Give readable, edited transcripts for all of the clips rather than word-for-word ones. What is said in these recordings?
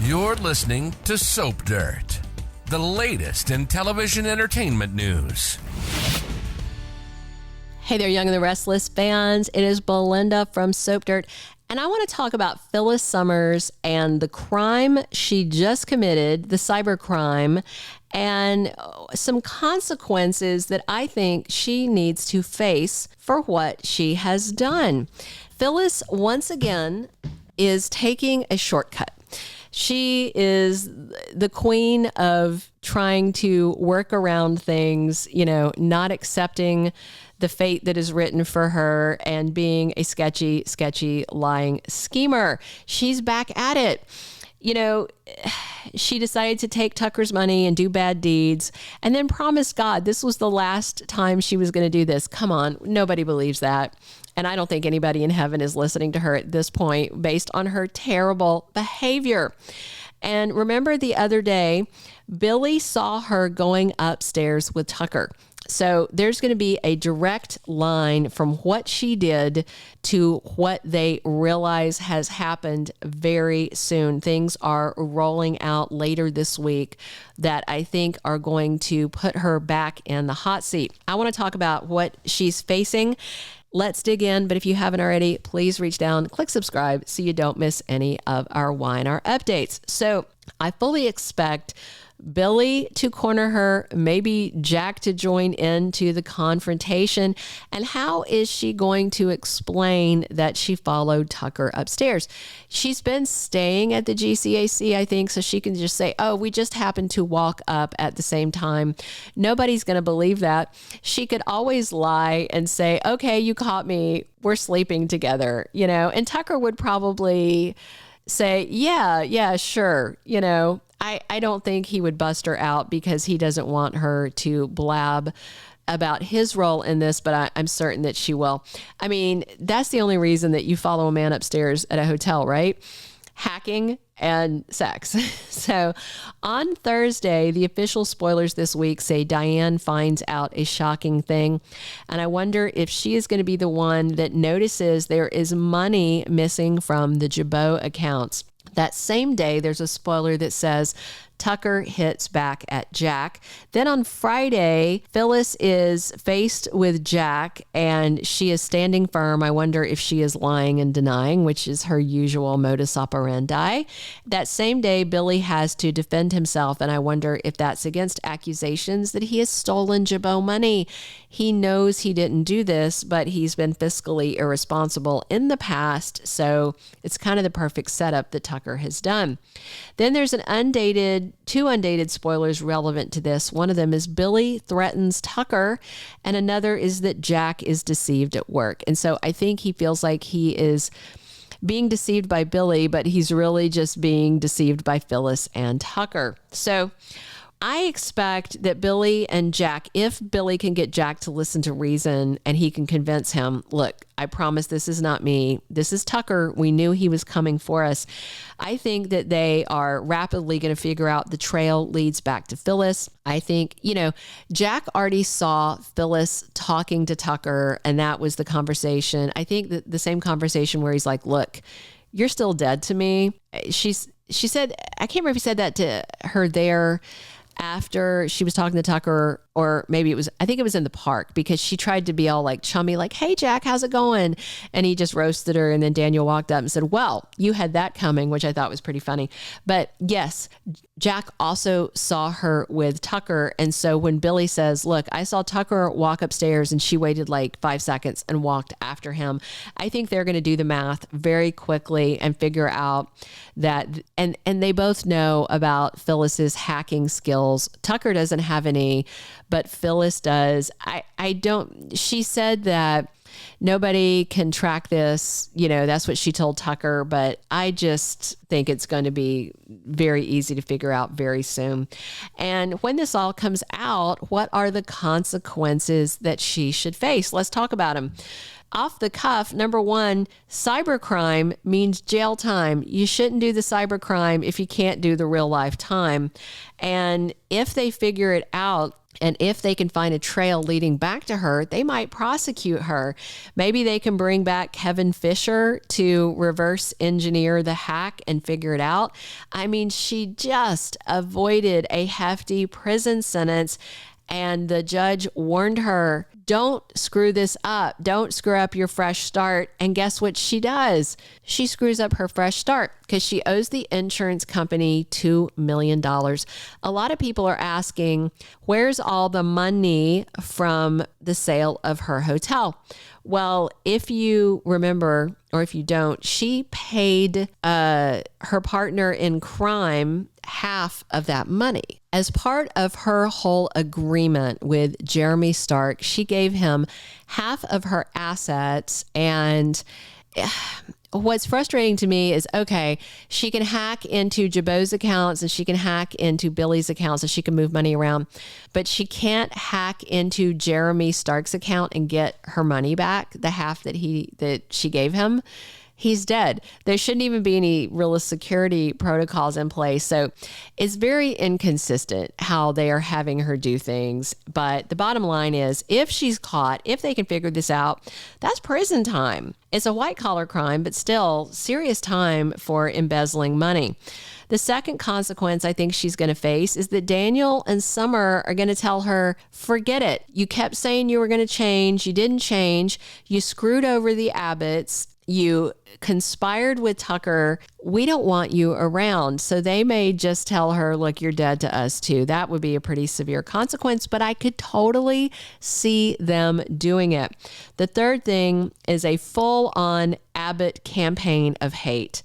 You're listening to Soap Dirt, the latest in television entertainment news. Hey there, Young and the Restless fans. It is Belinda from Soap Dirt, and I want to talk about Phyllis Summers and the crime she just committed, the cybercrime, and some consequences that I think she needs to face for what she has done. Phyllis, once again, is taking a shortcut. She is the queen of trying to work around things, not accepting the fate that is written for her and being a sketchy, lying schemer. She's back at it. She decided to take Tucker's money and do bad deeds and then promised God this was the last time she was going to do this. Come on, nobody believes that. And I don't think anybody in heaven is listening to her at this point based on her terrible behavior. And remember the other day, Billy saw her going upstairs with Tucker. So there's going to be a direct line from what she did to what they realize has happened very soon. Things are rolling out later this week that I think are going to put her back in the hot seat. I want to talk about what she's facing. Let's dig in, but if you haven't already, please reach down, click subscribe so you don't miss any of our Y&R updates. So I fully expect Billy to corner her, maybe Jack to join into the confrontation. And how is she going to explain that she followed Tucker upstairs? She's been staying at the GCAC, I think, so she can just say, oh, we just happened to walk up at the same time. Nobody's going to believe that. She could always lie and say, okay, you caught me. We're sleeping together, and Tucker would probably say, yeah, sure, I don't think he would bust her out because he doesn't want her to blab about his role in this, but I'm certain that she will. I mean, that's the only reason that you follow a man upstairs at a hotel, right? Hacking and sex. So on Thursday, the official spoilers this week say Diane finds out a shocking thing. And I wonder if she is going to be the one that notices there is money missing from the Jabot accounts. That same day, there's a spoiler that says Tucker hits back at Jack. Then on Friday, Phyllis is faced with Jack and she is standing firm. I wonder if she is lying and denying, which is her usual modus operandi. That same day, Billy has to defend himself, and I wonder if that's against accusations that he has stolen Jabot money. He knows he didn't do this, but he's been fiscally irresponsible in the past, so it's kind of the perfect setup that Tucker has done. Then there's two undated spoilers relevant to this. One of them is Billy threatens Tucker, and another is that Jack is deceived at work. And so I think he feels like he is being deceived by Billy, but he's really just being deceived by Phyllis and Tucker. So I expect that Billy and Jack, if Billy can get Jack to listen to reason and he can convince him, look, I promise this is not me. This is Tucker. We knew he was coming for us. I think that they are rapidly going to figure out the trail leads back to Phyllis. I think, Jack already saw Phyllis talking to Tucker, and that was the conversation. I think that the same conversation where he's like, look, you're still dead to me. She said, I can't remember if he said that to her there after she was talking to Tucker, or maybe I think it was in the park, because she tried to be all like chummy, like, hey, Jack, how's it going? And he just roasted her. And then Daniel walked up and said, well, you had that coming, which I thought was pretty funny. But yes, Jack also saw her with Tucker. And so when Billy says, look, I saw Tucker walk upstairs and she waited like 5 seconds and walked after him, I think they're going to do the math very quickly and figure out that, and they both know about Phyllis's hacking skills. Tucker doesn't have any, but Phyllis does. She said that nobody can track this. That's what she told Tucker, but I just think it's going to be very easy to figure out very soon. And when this all comes out, what are the consequences that she should face? Let's talk about them. Off the cuff, number one, cybercrime means jail time. You shouldn't do the cybercrime if you can't do the real life time. And if they figure it out, And if they can find a trail leading back to her, they might prosecute her. Maybe they can bring back Kevin Fisher to reverse engineer the hack and figure it out. I mean, she just avoided a hefty prison sentence, and the judge warned her, don't screw this up. Don't screw up your fresh start. And guess what she does? She screws up her fresh start because she owes the insurance company $2 million. A lot of people are asking, where's all the money from the sale of her hotel? Well, if you remember, or if you don't, she paid her partner in crime half of that money. As part of her whole agreement with Jeremy Stark, she gave him half of her assets. And what's frustrating to me is, okay, she can hack into Jabot's accounts and she can hack into Billy's accounts and she can move money around, but she can't hack into Jeremy Stark's account and get her money back, the half that she gave him. He's dead. There shouldn't even be any real security protocols in place. So it's very inconsistent how they are having her do things. But the bottom line is, if she's caught, if they can figure this out, that's prison time. It's a white collar crime, but still serious time for embezzling money. The second consequence I think she's going to face is that Daniel and Summer are going to tell her, forget it. You kept saying you were going to change. You didn't change. You screwed over the Abbotts. You conspired with Tucker. We don't want you around. So they may just tell her, look, you're dead to us too. That would be a pretty severe consequence, but I could totally see them doing it. The third thing is a full-on Abbott campaign of hate.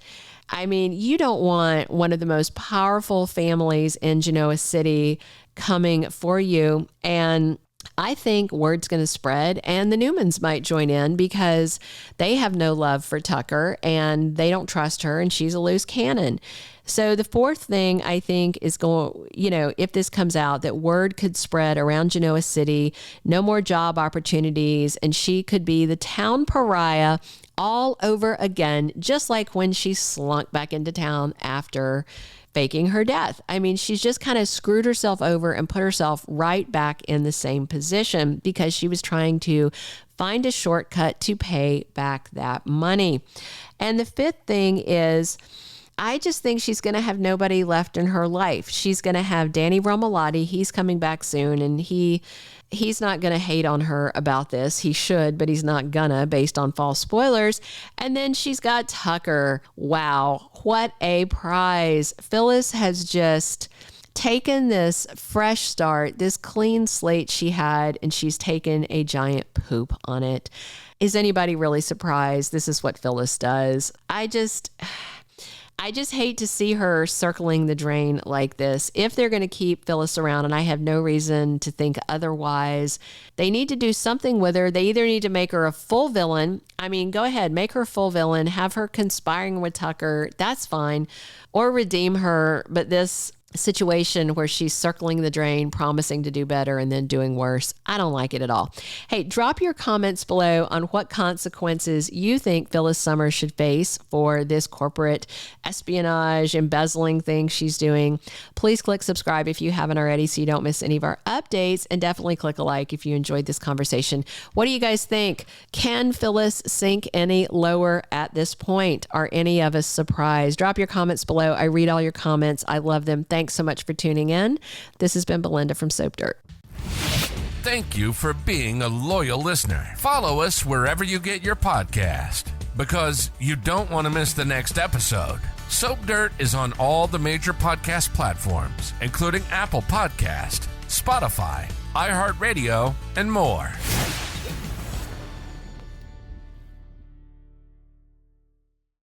I mean, you don't want one of the most powerful families in Genoa City coming for you. And I think word's going to spread, and the Newmans might join in because they have no love for Tucker and they don't trust her, and she's a loose cannon. So the fourth thing I think is going, if this comes out, that word could spread around Genoa City, no more job opportunities, and she could be the town pariah all over again, just like when she slunk back into town after faking her death. I mean, she's just kind of screwed herself over and put herself right back in the same position because she was trying to find a shortcut to pay back that money. And the fifth thing is, I just think she's going to have nobody left in her life. She's going to have Danny Romalotti. He's coming back soon, and he's not going to hate on her about this. He should, but he's not gonna, based on false spoilers. And then she's got Tucker. Wow, what a prize. Phyllis has just taken this fresh start, this clean slate she had, and she's taken a giant poop on it. Is anybody really surprised? This is what Phyllis does. I just hate to see her circling the drain like this. If they're going to keep Phyllis around, and I have no reason to think otherwise, they need to do something with her. They either need to make her a full villain. I mean, go ahead, make her a full villain, have her conspiring with Tucker. That's fine. Or redeem her. But this situation where she's circling the drain, promising to do better and then doing worse, I don't like it at all. Hey, drop your comments below on what consequences you think Phyllis Summers should face for this corporate espionage, embezzling thing she's doing. Please click subscribe if you haven't already so you don't miss any of our updates, and definitely click a like if you enjoyed this conversation. What do you guys think? Can Phyllis sink any lower at this point? Are any of us surprised? Drop your comments below. I read all your comments. I love them. Thanks so much for tuning in. This has been Belinda from Soap Dirt. Thank you for being a loyal listener. Follow us wherever you get your podcast, because you don't want to miss the next episode. Soap Dirt is on all the major podcast platforms, including Apple Podcast, Spotify, iHeartRadio, and more.